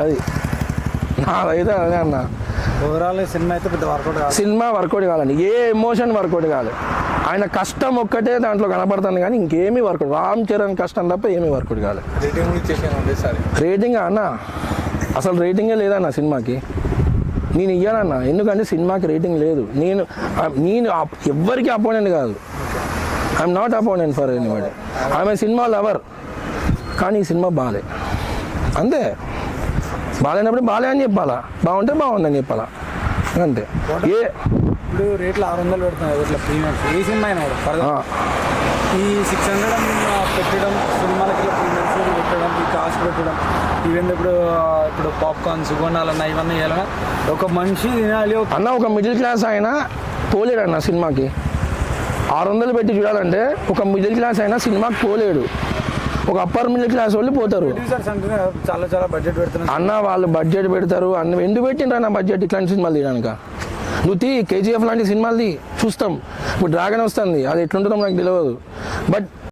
అది నాదైతే అదే అన్న. ఓవరాల్ సినిమా అయితే పెద్ద వర్కౌట్ కాదు. సినిమా వర్కౌట్ కావాలండి, ఏ ఎమోషన్ వర్కౌట్ కావాలి. ఆయన కష్టం ఒక్కటే దాంట్లో కనపడుతుంది కానీ ఇంకేమీ వర్కౌట్, రామ్ చరణ్ కష్టం తప్ప ఏమీ వర్కౌట్ కాలేదు. రేటింగ్ ఇచ్చేసాను ఒకసారి. రేటింగ్ అన్న అసలు రేటింగే లేదన్న సినిమాకి. నేను ఇయ్యానన్నా, ఎందుకంటే సినిమాకి రేటింగ్ లేదు. నేను ఎవ్వరికి అపోనెంట్ కాదు, I'm not opponent for anybody. ఆమె సినిమా లవర్, కానీ ఈ సినిమా బాలే, అంతే. బాగాలేనప్పుడు బాలే అని చెప్పాలా, బాగుంటే బాగుందని చెప్పాలా, అంతే. ఇప్పుడు రేట్లు 600 పెడుతున్నారు ఇట్లా ప్రీమియమ్స్, ఏ సినిమా అయినా కూడా ఈ 600 పెట్టడం, సినిమాలకి ఇట్లా ప్రీమియమ్స్ పెట్టడం, ఈ కాస్ట్ పెట్టడం, ఈవెన్ ఇప్పుడు పాప్కార్న్స్ కొనాలన్నా ఇవన్నీ చేయాలన్నా ఒక మనిషి తినాలి అన్న. ఒక మిడిల్ క్లాస్ అయినా పోలేడు అన్న సినిమాకి. 600 పెట్టి చూడాలంటే ఒక మిడిల్ క్లాస్ అయినా సినిమాకి పోలేడు. ఒక అప్పర్ మిడిల్ క్లాస్ వాళ్ళు పోతారు. చాలా చాలా బడ్జెట్ పెడుతున్నారు అన్న, వాళ్ళు బడ్జెట్ పెడతారు అన్న. ఎందుకు పెట్టిండ్రు అన్న బడ్జెట్ ఇట్లాంటి సినిమాలు తీయడానిక? నువ్వు కేజీఎఫ్ లాంటి సినిమాలు చూస్తాం. ఇప్పుడు డ్రాగన్ వస్తుంది, అది ఎట్లుంటుందో నాకు తెలియదు. బట్